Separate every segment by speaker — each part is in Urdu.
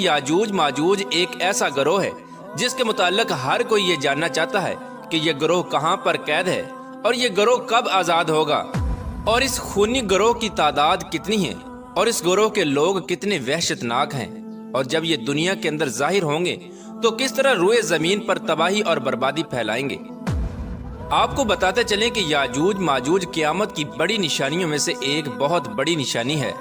Speaker 1: یاجوج ماجوج ایک ایسا گروہ ہے جس کے متعلق ہر کوئی یہ جاننا چاہتا ہے کہ یہ گروہ کہاں پر قید ہے اور یہ گروہ کب آزاد ہوگا، اور اس خونی گروہ کی تعداد کتنی ہے، اور اس گروہ کے لوگ کتنے وحشت ناک ہیں، اور جب یہ دنیا کے اندر ظاہر ہوں گے تو کس طرح روئے زمین پر تباہی اور بربادی پھیلائیں گے۔ آپ کو بتاتے چلیں کہ یاجوج ماجوج قیامت کی بڑی نشانیوں میں سے ایک بہت بڑی نشانی ہے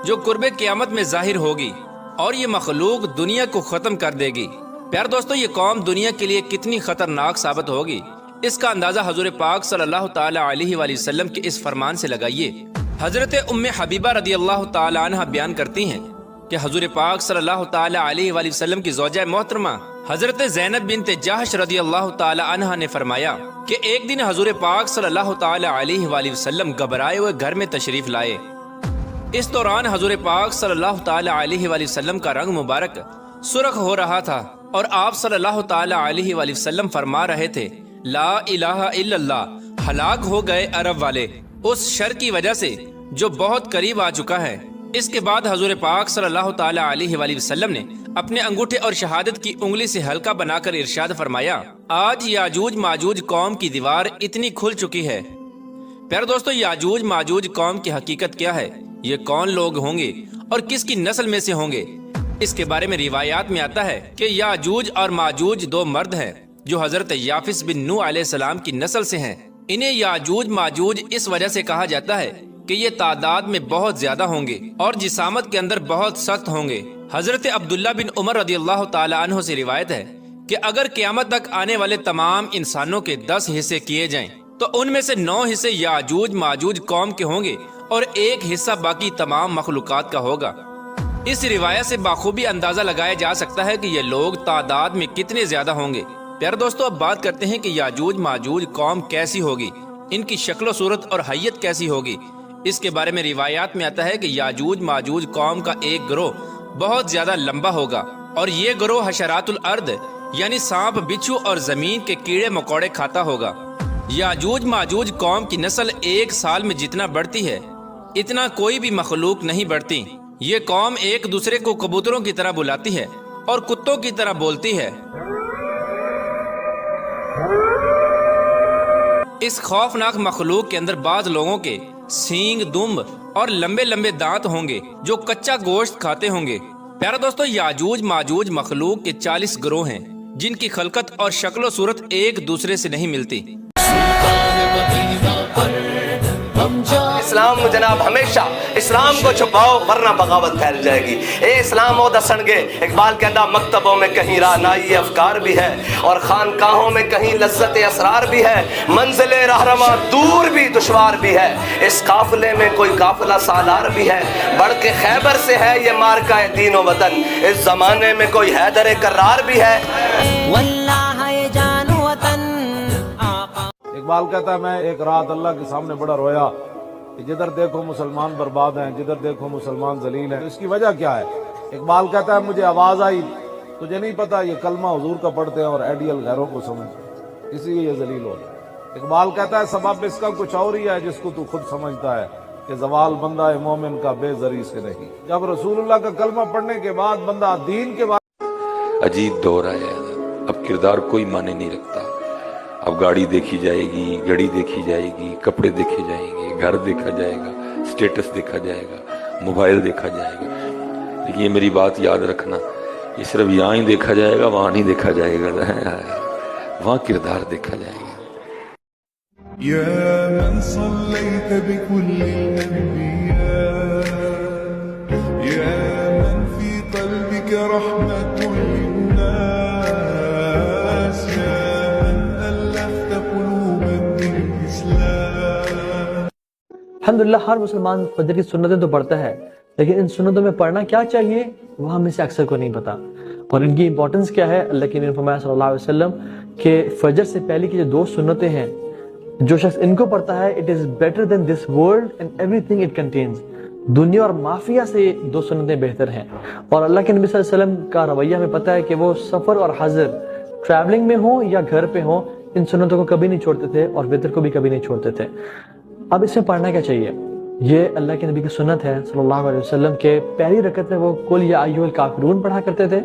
Speaker 1: جو قرب قیامت میں ظاہر ہوگی، اور یہ مخلوق دنیا کو ختم کر دے گی۔ پیار دوستو، یہ قوم دنیا کے لیے کتنی خطرناک ثابت ہوگی، اس کا اندازہ حضور پاک صلی اللہ تعالی علیہ وآلہ وسلم کے اس فرمان سے لگائیے۔ حضرت ام حبیبہ رضی اللہ تعالی عنہ بیان کرتی ہیں کہ حضور پاک صلی اللہ تعالی علیہ وآلہ وسلم کی زوجہ محترمہ حضرت زینب بنت جحش رضی اللہ تعالی عنہ نے فرمایا کہ ایک دن حضور پاک صلی اللہ تعالی علیہ وآلہ وسلم گھبرائے ہوئے گھر میں تشریف لائے۔ اس دوران حضور پاک صلی اللہ تعالی علیہ وآلہ وسلم کا رنگ مبارک سرخ ہو رہا تھا، اور آپ صلی اللہ تعالی علیہ وآلہ وسلم فرما رہے تھے، لا الہ الا اللہ، ہلاک ہو گئے عرب والے اس شر کی وجہ سے جو بہت قریب آ چکا ہے۔ اس کے بعد حضور پاک صلی اللہ تعالی علیہ وآلہ وسلم نے اپنے انگوٹھے اور شہادت کی انگلی سے حلقہ بنا کر ارشاد فرمایا، آج یاجوج ماجوج قوم کی دیوار اتنی کھل چکی ہے۔ پیارے دوستو، یاجوج ماجوج قوم کی حقیقت کیا ہے، یہ کون لوگ ہوں گے اور کس کی نسل میں سے ہوں گے؟ اس کے بارے میں روایات میں آتا ہے کہ یاجوج اور ماجوج دو مرد ہیں جو حضرت یافس بن نوح علیہ السلام کی نسل سے ہیں۔ انہیں یاجوج ماجوج اس وجہ سے کہا جاتا ہے کہ یہ تعداد میں بہت زیادہ ہوں گے اور جسامت کے اندر بہت سخت ہوں گے۔ حضرت عبداللہ بن عمر رضی اللہ تعالی عنہ سے روایت ہے کہ اگر قیامت تک آنے والے تمام انسانوں کے 10 حصے کیے جائیں تو ان میں سے 9 حصے یاجوج ماجوج قوم کے ہوں گے اور ایک حصہ باقی تمام مخلوقات کا ہوگا۔ اس روایت سے بخوبی اندازہ لگایا جا سکتا ہے کہ یہ لوگ تعداد میں کتنے زیادہ ہوں گے۔ پیارے دوستو، اب بات کرتے ہیں کہ یاجوج ماجوج قوم کیسی ہوگی، ان کی شکل و صورت اور حیت کیسی ہوگی۔ اس کے بارے میں روایات میں آتا ہے کہ یاجوج ماجوج قوم کا ایک گروہ بہت زیادہ لمبا ہوگا، اور یہ گروہ حشرات الارض یعنی سانپ، بچھو اور زمین کے کیڑے مکوڑے کھاتا ہوگا۔ یاجوج ماجوج قوم کی نسل ایک سال میں جتنا بڑھتی ہے اتنا کوئی بھی مخلوق نہیں بڑھتی۔ یہ قوم ایک دوسرے کو کبوتروں کی طرح بلاتی ہے اور کتوں کی طرح بولتی ہے۔ اس خوفناک مخلوق کے اندر بعض لوگوں کے سینگ، دمب اور لمبے لمبے دانت ہوں گے جو کچا گوشت کھاتے ہوں گے۔ پیارے دوستو، یاجوج ماجوج مخلوق کے 40 گروہ ہیں جن کی خلقت اور شکل و صورت ایک دوسرے سے نہیں ملتی۔
Speaker 2: اسلام جناب ہمیشہ اسلام کو چھپاؤ ورنہ بغاوت پھیل جائے گی۔ اے اسلام او دسن گے، اقبال کہتا مکتبوں میں کہیں رہنائی افکار بھی ہے اور خانقاہوں میں کہیں لذت اسرار بھی ہے، منزل رہنما دور بھی دشوار بھی ہے، اس قافلے میں کوئی قافلہ سالار بھی ہے، بڑھ کے خیبر سے ہے یہ مارکہ دین و وطن، اس زمانے میں کوئی حیدر کرار بھی ہے۔
Speaker 3: اقبال کہتا ہے میں ایک رات اللہ کے سامنے بڑا رویا کہ جدھر دیکھو مسلمان برباد ہیں، جدھر دیکھو مسلمان ذلیل ہیں، اس کی وجہ کیا ہے؟ اقبال کہتا ہے مجھے آواز آئی، تجھے نہیں پتا یہ کلمہ حضور کا پڑھتے ہیں اور ایڈیل غیروں کو سمجھتے ہیں، اسی لیے یہ ذلیل ہو رہا ہے۔ اقبال کہتا ہے سبب اس کا کچھ اور ہی ہے جس کو تو خود سمجھتا ہے کہ زوال بندہ مومن کا بے زری سے نہیں۔ جب رسول اللہ کا کلمہ پڑھنے کے بعد بندہ دین کے بعد
Speaker 4: عجیب دور ہے، اب کردار کوئی معنی نہیں رکھتا۔ اب گاڑی دیکھی جائے گی، گھڑی دیکھی جائے گی، کپڑے دیکھے جائیں گے، گھر دیکھا جائے گا، سٹیٹس دیکھا جائے گا، موبائل دیکھا جائے گا۔ لیکن یہ میری بات یاد رکھنا، یہ صرف یہاں ہی دیکھا جائے گا، وہاں نہیں دیکھا جائے گا، وہاں کردار دیکھا جائے گا۔
Speaker 5: یا من صلیت بکل الانبیاء یا من فی قلبک رحمت للناس یا
Speaker 6: الحمدللہ ہر مسلمان فجر کی سنتیں تو پڑھتا ہے، لیکن ان سنتوں میں پڑھنا کیا چاہیے وہ ہم میں سے اکثر کو نہیں پتا، اور ان کی امپورٹنس کیا ہے۔ اللہ کے نبی فرمایا صلی اللہ علیہ وسلم کہ فجر سے پہلے کی جو 2 سنتیں ہیں، جو شخص ان کو پڑھتا ہے it is better than this world and everything it contains، دنیا اور مافیہ سے 2 سنتیں بہتر ہیں۔ اور اللہ کے نبی صلی اللہ علیہ وسلم کا رویہ ہمیں پتہ ہے کہ وہ سفر اور حضر، ٹریولنگ میں ہوں یا گھر پہ ہوں، ان سنتوں کو کبھی نہیں چھوڑتے تھے اور وتر کو بھی کبھی نہیں چھوڑتے تھے۔ اب اس میں پڑھنا کیا چاہیے؟ یہ اللہ کے نبی کی سنت ہے صلی اللہ علیہ وسلم کے پہلی رکعت میں وہ قل یا ایھا الکافرون پڑھا کرتے تھے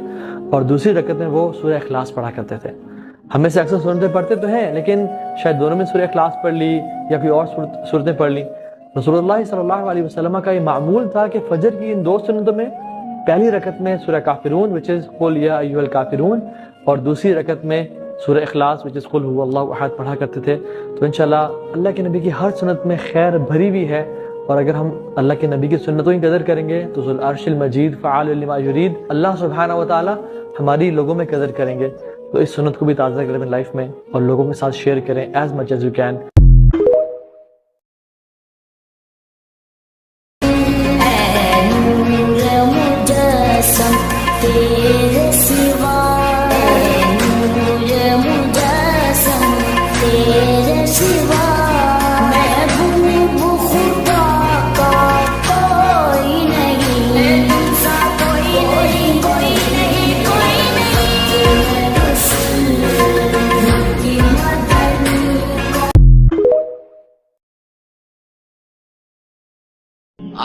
Speaker 6: اور دوسری رکعت میں وہ سورہ اخلاص پڑھا کرتے تھے. ہم میں سے اکثر سنتیں پڑھتے تو ہیں لیکن شاید دونوں میں سورہ اخلاص پڑھ لی یا کوئی اور صورتیں پڑھ لی. رسول اللہ صلی اللہ علیہ وسلم کا یہ معمول تھا کہ فجر کی ان دو سنتوں میں پہلی رکعت میں سورہ کافرون which is قل یا ایھا الکافرون اور دوسری رکعت میں سورہ اخلاص which is قل هو اللہ احد پڑھا کرتے تھے. تو انشاءاللہ اللہ کے نبی کی ہر سنت میں خیر بھری ہوئی ہے اور اگر ہم اللہ کے نبی کی سنتوں کی قدر کریں گے تو ذو العرش المجید فعال لما یرید اللہ سبحانہ و تعالی ہماری لوگوں میں قدر کریں گے. تو اس سنت کو بھی تازہ کریں اپنی لائف میں اور لوگوں کے ساتھ شیئر کریں as much as you can.
Speaker 7: تیرے سوا تیرے سوا محبوب خدا کا کوئی نہیں کوئی نہیں رسول کی مدد.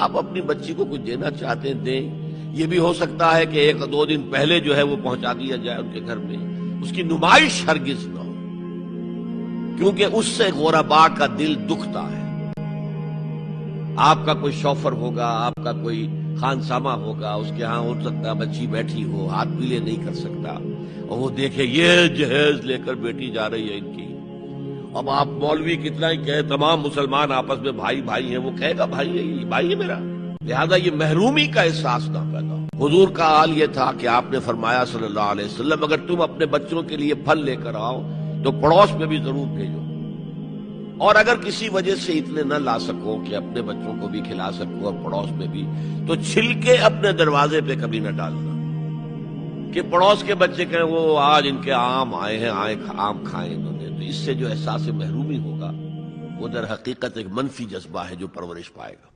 Speaker 8: آپ اپنی بچی کو کچھ دینا چاہتے ہیں دیں. یہ بھی ہو سکتا ہے کہ 1-2 دن پہلے جو ہے وہ پہنچا دیا جائے ان کے گھر میں. اس کی نمائش ہرگز نہ ہو کیونکہ اس سے غربا کا دل دکھتا ہے. آپ کا کوئی شوفر ہوگا, آپ کا کوئی خانسامہ ہوگا, اس کے ہاں ہو سکتا ہے بچی بیٹھی ہو, ہاتھ پیلے نہیں کر سکتا, اور وہ دیکھے یہ جہیز لے کر بیٹی جا رہی ہے ان کی. اب آپ مولوی کتنا ہی کہے, تمام مسلمان آپس میں بھائی بھائی ہیں, وہ کہے گا بھائی ہے یہ بھائی ہے میرا. لہذا یہ محرومی کا احساس نہ پیدا ہو. حضور کا حال یہ تھا کہ آپ نے فرمایا صلی اللہ علیہ وسلم اگر تم اپنے بچوں کے لیے پھل لے کر آؤ تو پڑوس میں بھی ضرور بھیجو, اور اگر کسی وجہ سے اتنے نہ لا سکو کہ اپنے بچوں کو بھی کھلا سکو اور پڑوس میں بھی, تو چھلکے اپنے دروازے پہ کبھی نہ ڈالنا کہ پڑوس کے بچے کہیں وہ آج ان کے آم آئے ہیں, آم کھائیں انہوں نے. تو اس سے جو احساس محرومی ہوگا وہ در حقیقت ایک منفی جذبہ ہے جو پرورش پائے گا.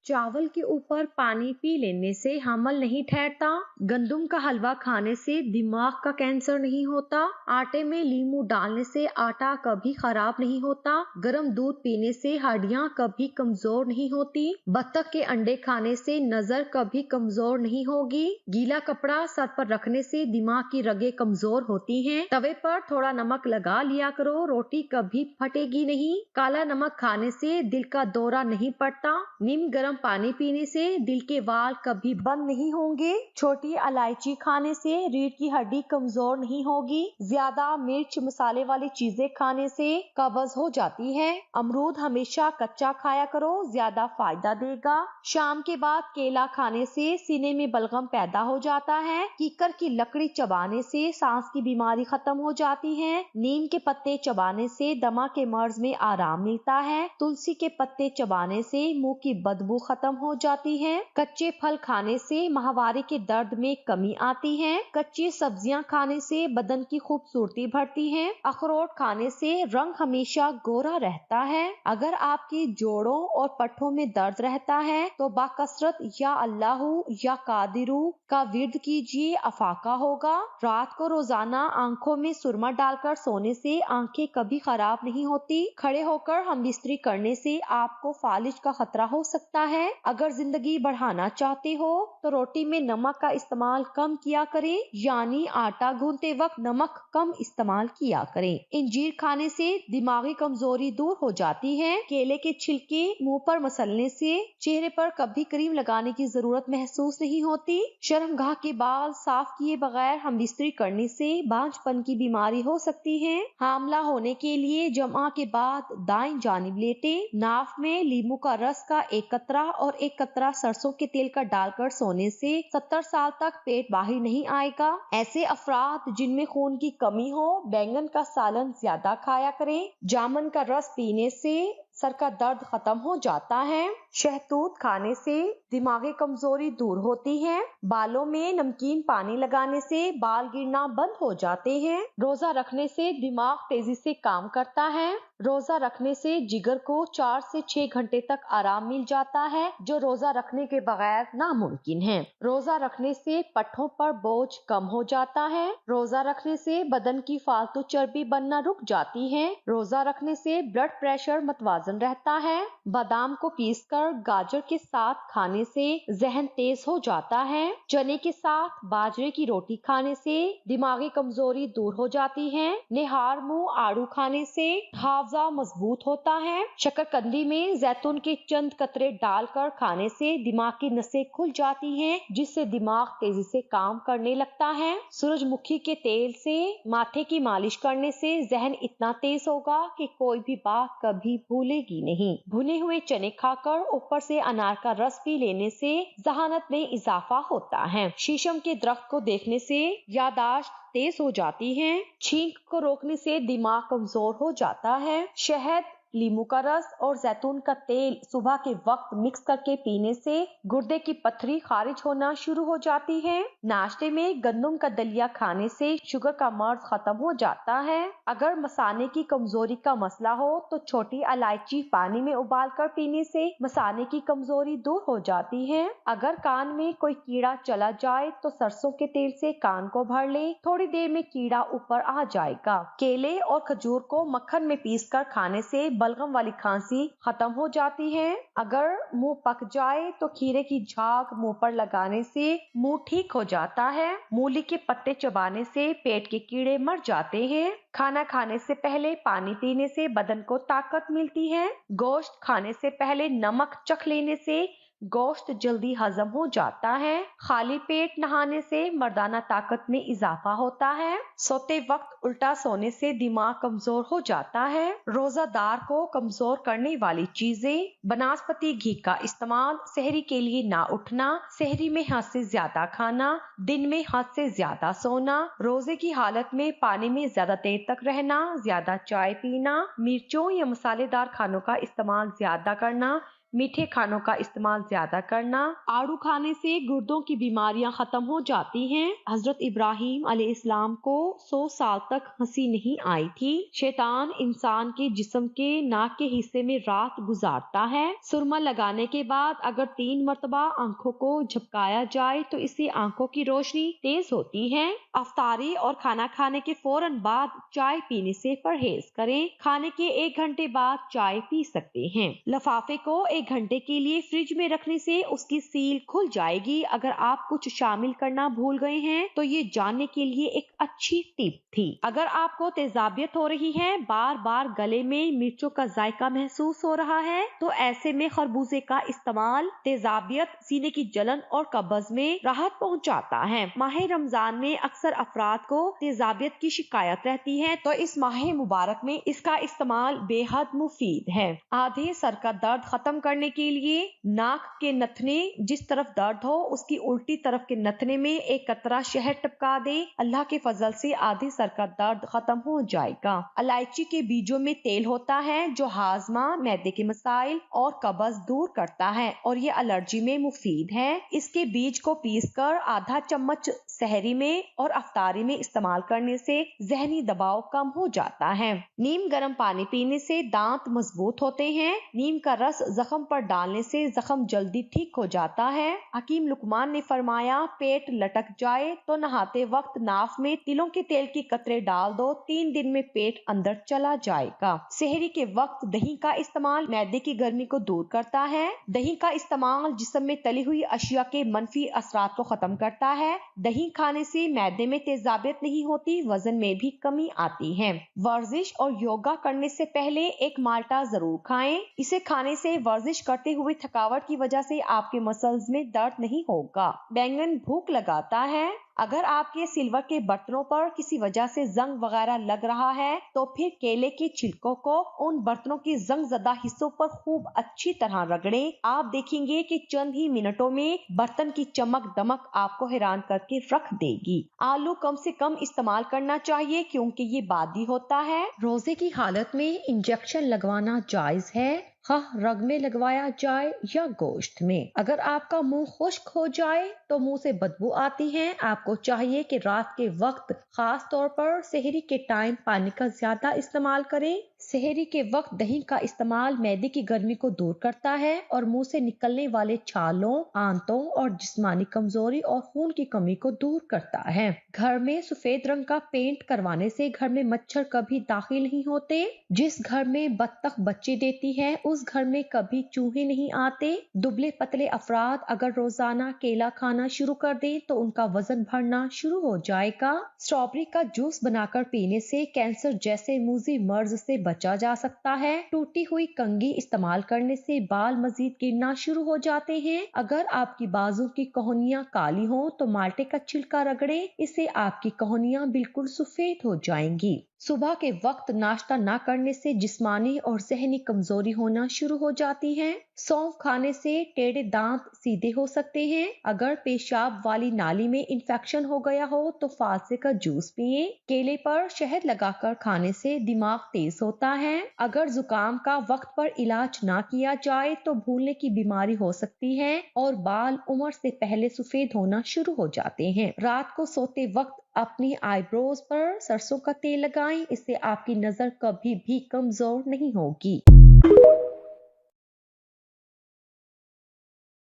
Speaker 9: چاول کے اوپر پانی پی لینے سے حمل نہیں ٹھہرتا. گندم کا حلوہ کھانے سے دماغ کا کینسر نہیں ہوتا. آٹے میں لیمو ڈالنے سے آٹا کبھی خراب نہیں ہوتا. گرم دودھ پینے سے ہڈیاں کبھی کمزور نہیں ہوتی. بطخ کے انڈے کھانے سے نظر کبھی کمزور نہیں ہوگی. گیلا کپڑا سر پر رکھنے سے دماغ کی رگیں کمزور ہوتی ہیں. توے پر تھوڑا نمک لگا لیا کرو, روٹی کبھی پھٹے گی نہیں. کالا نمک کھانے سے دل کا دورہ نہیں پڑتا. نیم گرم پانی پینے سے دل کے وال کبھی بند نہیں ہوں گے. چھوٹی الائچی کھانے سے ریڑھ کی ہڈی کمزور نہیں ہوگی. زیادہ مرچ مسالے والی چیزیں کھانے سے قبض ہو جاتی ہے. امرود ہمیشہ کچا کھایا کرو, زیادہ فائدہ دے گا. شام کے بعد کیلا کھانے سے سینے میں بلغم پیدا ہو جاتا ہے. کیکر کی لکڑی چبانے سے سانس کی بیماری ختم ہو جاتی ہے. نیم کے پتے چبانے سے دمہ کے مرض میں آرام ملتا ہے. تلسی کے پتے چبانے سے منہ کی بدبو ختم ہو جاتی ہے. کچے پھل کھانے سے ماہوارے کے درد میں کمی آتی ہے. کچی سبزیاں کھانے سے بدن کی خوبصورتی بڑھتی ہے. اخروٹ کھانے سے رنگ ہمیشہ گورا رہتا ہے. اگر آپ کی جوڑوں اور پٹھوں میں درد رہتا ہے تو باکثرت یا اللہ یا قادرو کا ورد کیجیے, افاقہ ہوگا. رات کو روزانہ آنکھوں میں سرما ڈال کر سونے سے آنکھیں کبھی خراب نہیں ہوتی. کھڑے ہو کر ہم بستری کرنے سے آپ کو فالج کا خطرہ ہو سکتا ہے. اگر زندگی بڑھانا چاہتے ہو تو روٹی میں نمک کا استعمال کم کیا کریں, یعنی آٹا گوندتے وقت نمک کم استعمال کیا کریں. انجیر کھانے سے دماغی کمزوری دور ہو جاتی ہے. کیلے کے چھلکے منہ پر مسلنے سے چہرے پر کبھی کریم لگانے کی ضرورت محسوس نہیں ہوتی. شرمگاہ کے بال صاف کیے بغیر ہم بستری کرنے سے بانجھ پن کی بیماری ہو سکتی ہے. حاملہ ہونے کے لیے جمعہ کے بعد دائیں جانب لیٹیں. ناف میں لیمو کا رس کا ایک قطرہ اور ایک قطرہ سرسوں کے تیل کا ڈال کر سونے سے 70 سال تک پیٹ باہر نہیں آئے گا. ایسے افراد جن میں خون کی کمی ہو بینگن کا سالن زیادہ کھایا کریں. جامن کا رس پینے سے سر کا درد ختم ہو جاتا ہے. شہتوت کھانے سے دماغی کمزوری دور ہوتی ہے۔ بالوں میں نمکین پانی لگانے سے بال گرنا بند ہو جاتے ہیں۔ روزہ رکھنے سے دماغ تیزی سے کام کرتا ہے۔ روزہ رکھنے سے جگر کو 4 سے 6 گھنٹے تک آرام مل جاتا ہے، جو روزہ رکھنے کے بغیر ناممکن ہے۔ روزہ رکھنے سے پٹھوں پر بوجھ کم ہو جاتا ہے۔ روزہ رکھنے سے بدن کی فالتو چربی بننا رک جاتی ہے۔ روزہ رکھنے سے بلڈ پریشر متوازن رہتا ہے۔ بادام کو پیس کر گاجر کے ساتھ کھانے سے ذہن تیز ہو جاتا ہے۔ چنے کے ساتھ باجرے کی روٹی کھانے سے دماغی کمزوری دور ہو جاتی ہے۔ نہار منہ آڑو کھانے سے حافظہ مضبوط ہوتا ہے۔ شکرقندی میں زیتون کے چند قطرے ڈال کر کھانے سے دماغ کی نسیں کھل جاتی ہیں، جس سے دماغ تیزی سے کام کرنے لگتا ہے۔ سورج مکھی کے تیل سے ماتھے کی مالش کرنے سے ذہن اتنا تیز ہوگا کہ کوئی بھی بات کبھی بھولے گی نہیں۔ بھنے ہوئے چنے کھا کر اوپر سے انار کا رس پی لینے سے ذہانت میں اضافہ ہوتا ہے۔ شیشم کے درخت کو دیکھنے سے یادداشت تیز ہو جاتی ہے۔ چھینک کو روکنے سے دماغ کمزور ہو جاتا ہے۔ شہد، لیمو کا رس اور زیتون کا تیل صبح کے وقت مکس کر کے پینے سے گردے کی پتھری خارج ہونا شروع ہو جاتی ہے۔ ناشتے میں گندم کا دلیا کھانے سے شوگر کا مرض ختم ہو جاتا ہے۔ اگر مثانے کی کمزوری کا مسئلہ ہو تو چھوٹی الائچی پانی میں ابال کر پینے سے مثانے کی کمزوری دور ہو جاتی ہے۔ اگر کان میں کوئی کیڑا چلا جائے تو سرسوں کے تیل سے کان کو بھر لے، تھوڑی دیر میں کیڑا اوپر آ جائے گا۔ کیلے اور کھجور کو مکھن میں پیس کر کھانے سے بلغم والی کھانسی ختم ہو جاتی ہے۔ اگر منہ پک جائے تو کھیرے کی جھاگ منہ پر لگانے سے منہ ٹھیک ہو جاتا ہے۔ مولی کے پتے چبانے سے پیٹ کے کیڑے مر جاتے ہیں۔ کھانا کھانے سے پہلے پانی پینے سے بدن کو طاقت ملتی ہے۔ گوشت کھانے سے پہلے نمک چکھ لینے سے گوشت جلدی ہضم ہو جاتا ہے۔ خالی پیٹ نہانے سے مردانہ طاقت میں اضافہ ہوتا ہے۔ سوتے وقت الٹا سونے سے دماغ کمزور ہو جاتا ہے۔ روزہ دار کو کمزور کرنے والی چیزیں: بناسپتی گھی کا استعمال، سحری کے لیے نہ اٹھنا، سحری میں حد سے زیادہ کھانا، دن میں حد سے زیادہ سونا، روزے کی حالت میں پانی میں زیادہ دیر تک رہنا، زیادہ چائے پینا، مرچوں یا مسالے دار کھانوں کا استعمال زیادہ کرنا، میٹھے کھانوں کا استعمال زیادہ کرنا۔ آڑو کھانے سے گردوں کی بیماریاں ختم ہو جاتی ہیں۔ حضرت ابراہیم علیہ السلام کو 100 سال تک ہنسی نہیں آئی تھی۔ شیطان انسان کے جسم کے ناک کے حصے میں رات گزارتا ہے۔ سرما لگانے کے بعد اگر 3 مرتبہ آنکھوں کو جھپکایا جائے تو اس سے آنکھوں کی روشنی تیز ہوتی ہے۔ افطاری اور کھانا کھانے کے فوراً بعد چائے پینے سے پرہیز کریں۔ کھانے کے 1 گھنٹے بعد چائے پی سکتے ہیں۔ لفافے کو 1 گھنٹے کے لیے فریج میں رکھنے سے اس کی سیل کھل جائے گی۔ اگر آپ کچھ شامل کرنا بھول گئے ہیں تو یہ جاننے کے لیے ایک اچھی ٹپ تھی۔ اگر آپ کو تیزابیت ہو رہی ہے، بار بار گلے میں مرچوں کا ذائقہ محسوس ہو رہا ہے، تو ایسے میں خربوزے کا استعمال تیزابیت، سینے کی جلن اور قبض میں راحت پہنچاتا ہے۔ ماہ رمضان میں اکثر افراد کو تیزابیت کی شکایت رہتی ہے، تو اس ماہ مبارک میں اس کا استعمال بے حد مفید ہے۔ آدھے سر کا درد ختم کرنے کے لیے ناک کے نتھنے جس طرف درد ہو اس کی الٹی طرف کے نتھنے میں 1 قطرہ شہد ٹپکا دے، اللہ کے فضل سے آدھے سر کا درد ختم ہو جائے گا۔ الائچی کے بیجوں میں تیل ہوتا ہے جو ہاضمہ، معدے کے مسائل اور قبض دور کرتا ہے اور یہ الرجی میں مفید ہے۔ اس کے بیج کو پیس کر آدھا چمچ سحری میں اور افطاری میں استعمال کرنے سے ذہنی دباؤ کم ہو جاتا ہے۔ نیم گرم پانی پینے سے دانت مضبوط ہوتے ہیں۔ نیم کا رس زخم پر ڈالنے سے زخم جلدی ٹھیک ہو جاتا ہے۔ حکیم لقمان نے فرمایا، پیٹ لٹک جائے تو نہاتے وقت ناف میں تلوں کے تیل کی قطرے ڈال دو، 3 دن میں پیٹ اندر چلا جائے گا۔ سحری کے وقت دہی کا استعمال معدے کی گرمی کو دور کرتا ہے۔ دہی کا استعمال جسم میں تلی ہوئی اشیاء کے منفی اثرات کو ختم کرتا ہے۔ دہی کھانے سے معدے میں تیزابیت نہیں ہوتی، وزن میں بھی کمی آتی ہے۔ ورزش اور یوگا کرنے سے پہلے 1 مالٹا ضرور کھائیں۔ اسے کھانے سے ورزش کرتے ہوئے تھکاوٹ کی وجہ سے آپ کے مسلز میں درد نہیں ہوگا۔ بینگن بھوک لگاتا ہے۔ اگر آپ کے سلور کے برتنوں پر کسی وجہ سے زنگ وغیرہ لگ رہا ہے تو پھر کیلے کے چھلکوں کو ان برتنوں کے زنگ زدہ حصوں پر خوب اچھی طرح رگڑیں۔ آپ دیکھیں گے کہ چند ہی منٹوں میں برتن کی چمک دمک آپ کو حیران کر کے رکھ دے گی۔ آلو کم سے کم استعمال کرنا چاہیے کیونکہ یہ بادی ہوتا ہے۔ روزے کی حالت میں انجیکشن لگوانا جائز ہے، خواہ رگ میں لگوایا جائے یا گوشت میں۔ اگر آپ کا منہ خشک ہو جائے تو منہ سے بدبو آتی ہے، آپ کو چاہیے کہ رات کے وقت خاص طور پر سحری کے ٹائم پانی کا زیادہ استعمال کریں۔ سحری کے وقت دہی کا استعمال معدے کی گرمی کو دور کرتا ہے اور منہ سے نکلنے والے چھالوں، آنتوں اور جسمانی کمزوری اور خون کی کمی کو دور کرتا ہے۔ گھر میں سفید رنگ کا پینٹ کروانے سے گھر میں مچھر کبھی داخل نہیں ہوتے۔ جس گھر میں بطخ بچے دیتی ہے اس گھر میں کبھی چوہے نہیں آتے۔ دبلے پتلے افراد اگر روزانہ کیلا کھانا شروع کر دیں تو ان کا وزن بڑھنا شروع ہو جائے گا۔ اسٹرابیری کا جوس بنا کر پینے سے کینسر جیسے موذی مرض سے بچا جا سکتا ہے۔ ٹوٹی ہوئی کنگھی استعمال کرنے سے بال مزید گرنا شروع ہو جاتے ہیں۔ اگر آپ کی بازو کی کوہنیاں کالی ہوں تو مالٹے کا چھلکا رگڑیں، اس سے آپ کی کوہنیاں بالکل سفید ہو جائیں گی۔ صبح کے وقت ناشتہ نہ کرنے سے جسمانی اور ذہنی کمزوری ہونا شروع ہو جاتی ہے۔ سونف کھانے سے ٹیڑھے دانت سیدھے ہو سکتے ہیں۔ اگر پیشاب والی نالی میں انفیکشن ہو گیا ہو تو فالسے کا جوس پیئیں۔ کیلے پر شہد لگا کر کھانے سے دماغ تیز ہوتا ہے۔ اگر زکام کا وقت پر علاج نہ کیا جائے تو بھولنے کی بیماری ہو سکتی ہے اور بال عمر سے پہلے سفید ہونا شروع ہو جاتے ہیں۔ رات کو سوتے وقت اپنی آئی بروز پر سرسوں کا تیل لگائیں، اس سے آپ کی نظر کبھی بھی کمزور نہیں ہوگی۔